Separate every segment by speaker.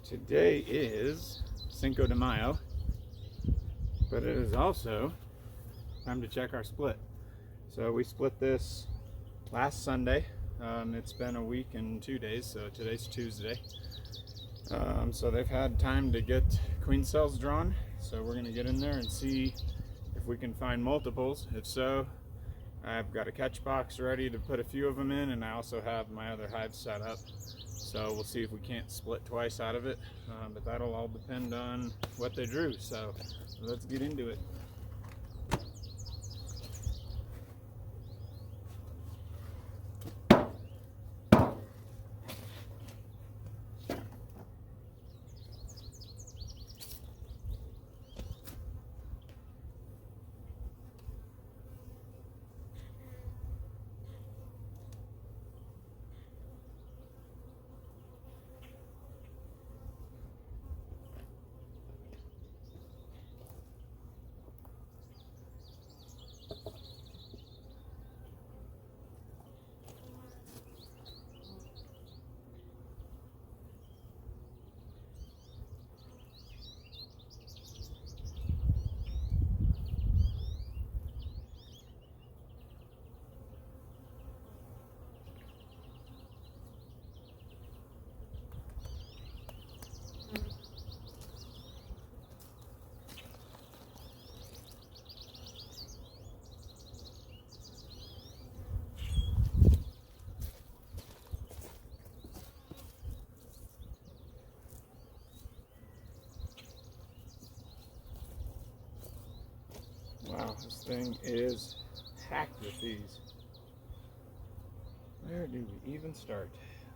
Speaker 1: Today is Cinco de Mayo, but it is also time to check our split. So we split this last Sunday. It's been a week and 2 days, so today's Tuesday. So they've had time to get queen cells drawn. So we're going to get in there and see if we can find multiples. If so, I've got a catch box ready to put a few of them in, and I also have my other hive set up. So we'll see if we can't split twice out of it, but that'll all depend on what they drew. So let's get into it. Wow, this thing is packed with these. Where do we even start?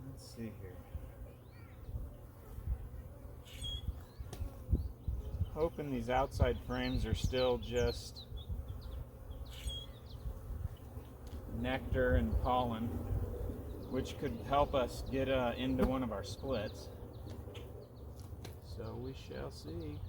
Speaker 1: Let's see here. Hoping these outside frames are still just nectar and pollen, which could help us get into one of our splits. So we shall see.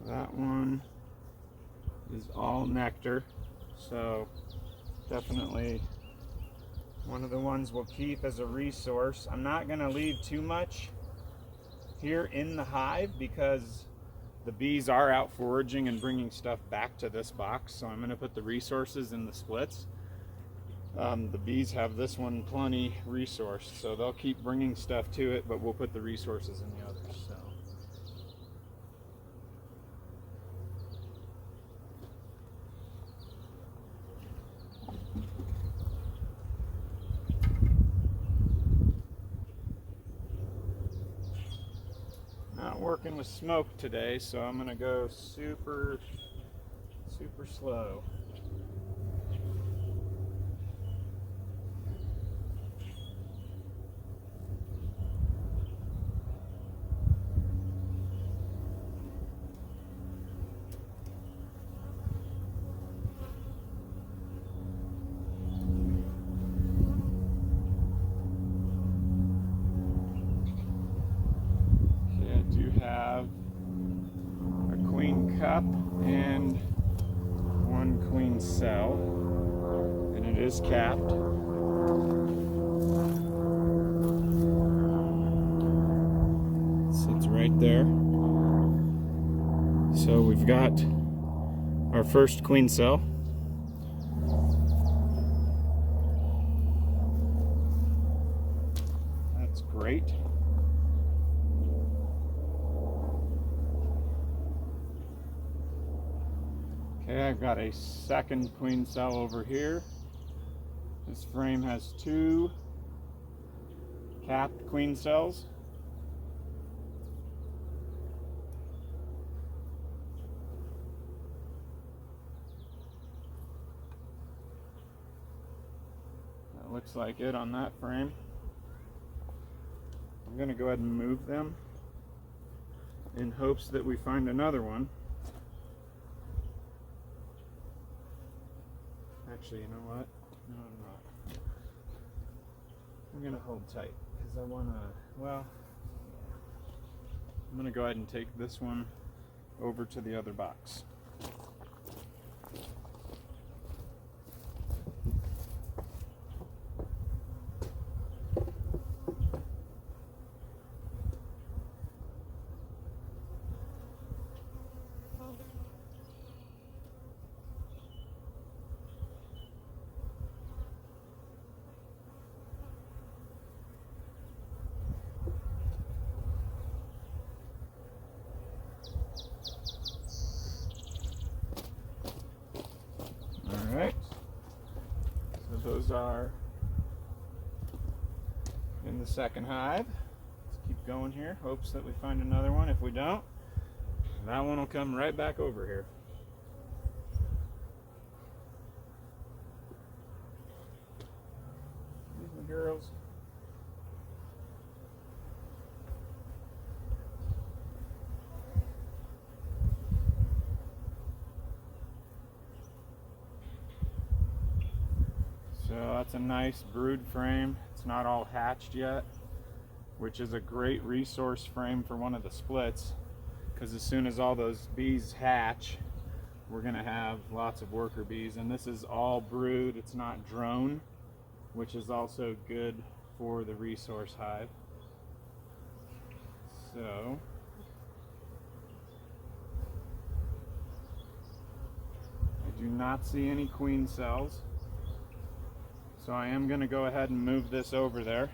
Speaker 1: That one is all nectar, so definitely one of the ones we'll keep as a resource. I'm not going to leave too much here in the hive because the bees are out foraging and bringing stuff back to this box, so I'm going to put the resources in the splits. The bees have this one plenty resourced, so they'll keep bringing stuff to it, but we'll put the resources in the others. So. Not working with smoke today, so I'm going to go super slow. Have a queen cup and one queen cell, and it is capped. It sits right there. So we've got our first queen cell. That's great. Okay, I've got a second queen cell over here. This frame has 2 capped queen cells. That looks like it on that frame. I'm going to go ahead and move them in hopes that we find another one. Actually, you know what? No, I'm not. I'm gonna hold tight because I wanna, well, I'm gonna go ahead and take this one over to the other box. Alright, so those are in the second hive. Let's keep going here, hopes that we find another one. If we don't, that one will come right back over here. These are the girls. So that's a nice brood frame. It's not all hatched yet, which is a great resource frame for one of the splits, because as soon as all those bees hatch, we're going to have lots of worker bees. And this is all brood, it's not drone, which is also good for the resource hive. So I do not see any queen cells. So I am going to go ahead and move this over there.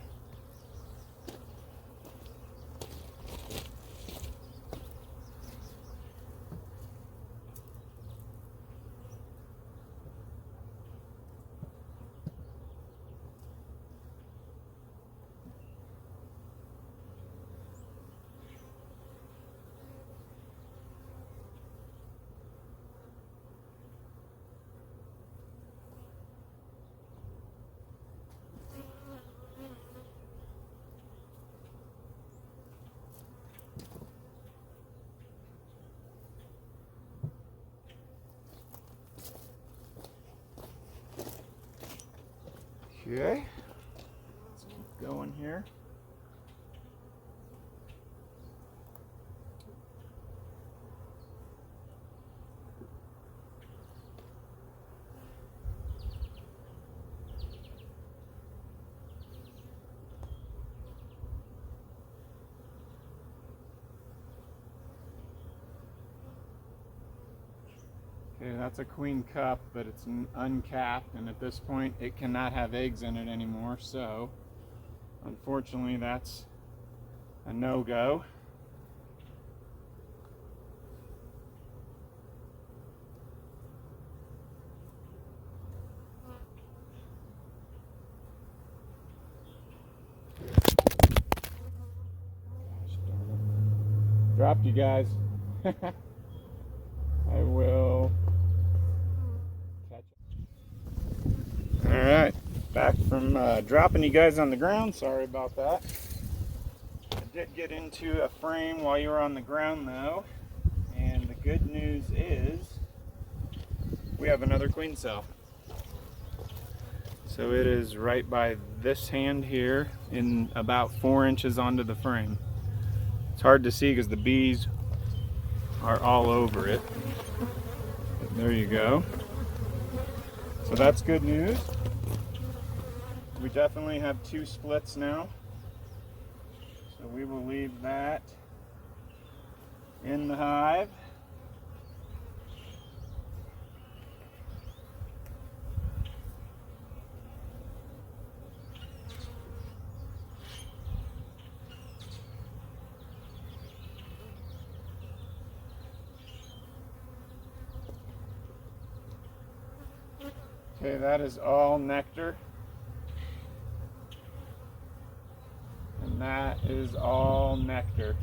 Speaker 1: Okay, let's keep going here. Okay, that's a queen cup, but it's uncapped, and at this point it cannot have eggs in it anymore, so unfortunately that's a no-go. Dropped you guys. I will catch up. Alright, back from dropping you guys on the ground. Sorry about that. I did get into a frame while you were on the ground though, and the good news is we have another queen cell. So it is right by this hand here, in about 4 inches onto the frame. It's hard to see because the bees are all over it. But there you go. So that's good news. We definitely have 2 splits now. So we will leave that in the hive. Okay, that is all nectar. And that is all nectar.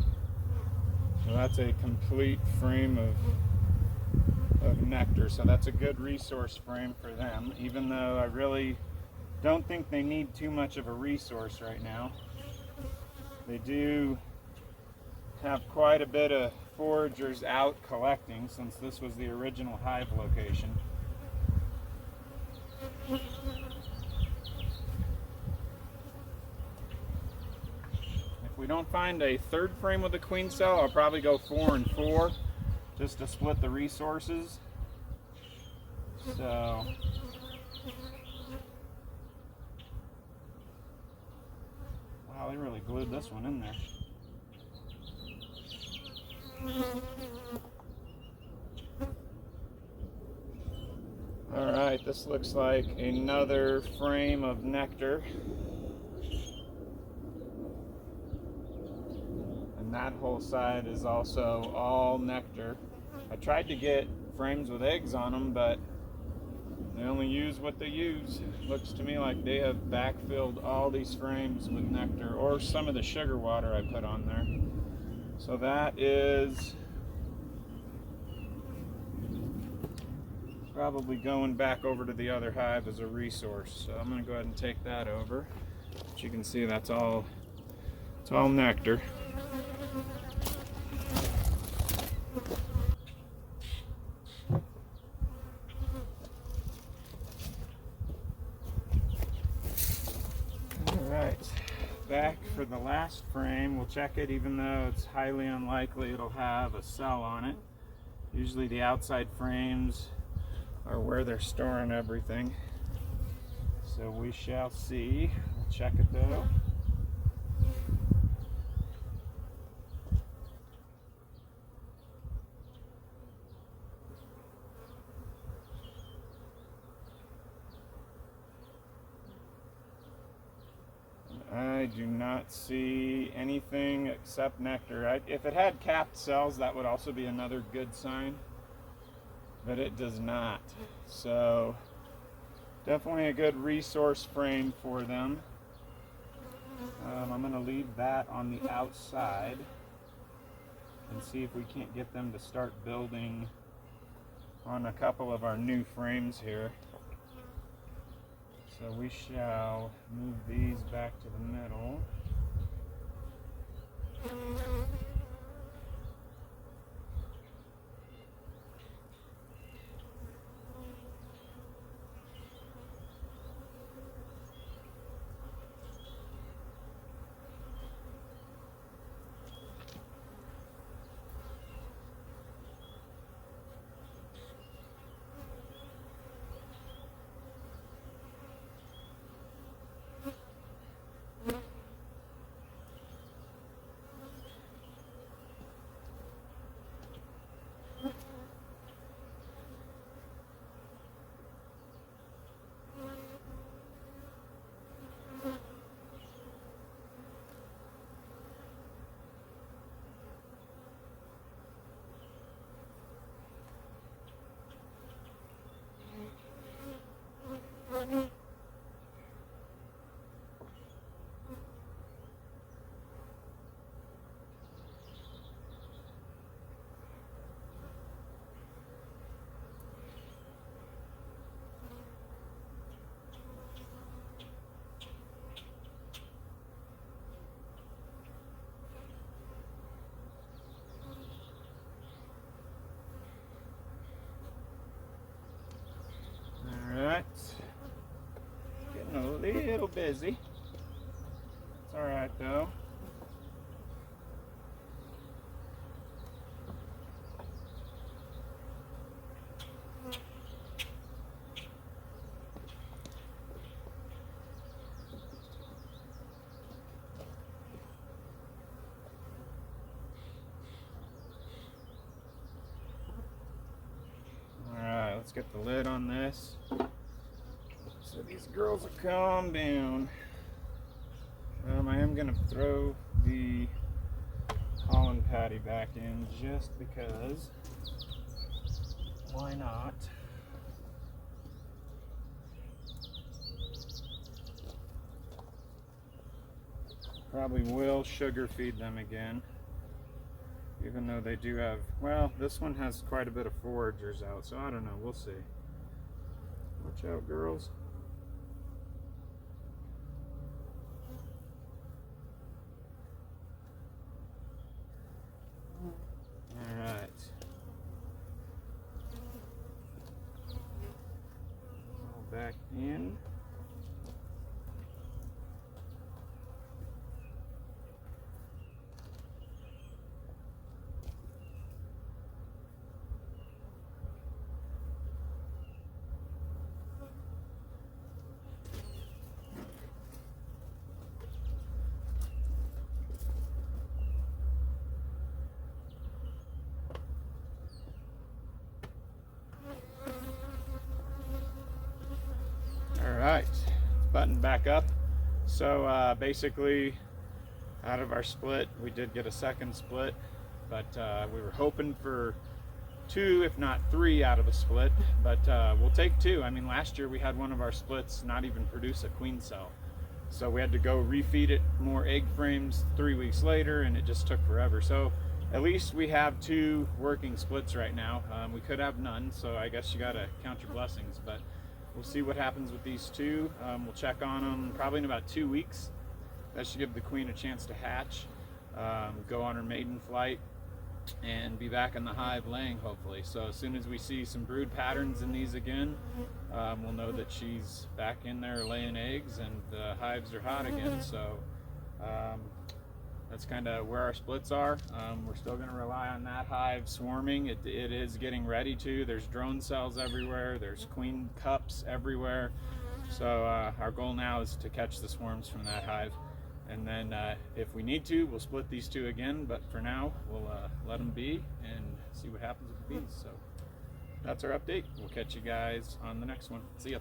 Speaker 1: So that's a complete frame of nectar. So that's a good resource frame for them, even though I really don't think they need too much of a resource right now. They do have quite a bit of foragers out collecting since this was the original hive location. If we don't find a third frame with a queen cell, I'll probably go 4 and 4 just to split the resources. So wow, they really glued this one in there. Alright, this looks like another frame of nectar. And that whole side is also all nectar. I tried to get frames with eggs on them, but they only use what they use. Looks to me like they have backfilled all these frames with nectar, or some of the sugar water I put on there. So that is probably going back over to the other hive as a resource. So I'm going to go ahead and take that over. But you can see it's all nectar. Back for the last frame. We'll check it, even though it's highly unlikely it'll have a cell on it. Usually the outside frames are where they're storing everything. So we shall see. We'll check it though. I do not see anything except nectar. If it had capped cells, that would also be another good sign, but it does not. So definitely a good resource frame for them. I'm going to leave that on the outside and see if we can't get them to start building on a couple of our new frames here. So we shall move these back to the middle. Getting a little busy. It's alright though. Alright, let's get the lid on this. So these girls will calm down. I am going to throw the Holland patty back in just because. Why not? Probably will sugar feed them again. Even though they do have, well, this one has quite a bit of foragers out, so I don't know, we'll see. Watch out, girls. back in. Alright, button back up. So basically, out of our split, we did get a second split, but we were hoping for 2, if not 3 out of a split, but we'll take 2. I mean, last year we had one of our splits not even produce a queen cell. So we had to go refeed it more egg frames 3 weeks later, and it just took forever. So at least we have 2 working splits right now. We could have none, so I guess you gotta count your blessings, but we'll see what happens with these 2. We'll check on them probably in about 2 weeks. That should give the queen a chance to hatch, go on her maiden flight, and be back in the hive laying, hopefully. So as soon as we see some brood patterns in these again, we'll know that she's back in there laying eggs and the hives are hot again. So that's kind of where our splits are. We're still going to rely on that hive swarming. It is getting ready to. There's drone cells everywhere. There's queen cups everywhere. So our goal now is to catch the swarms from that hive. And then if we need to, we'll split these 2 again. But for now, we'll let them be and see what happens with the bees. So that's our update. We'll catch you guys on the next one. See ya.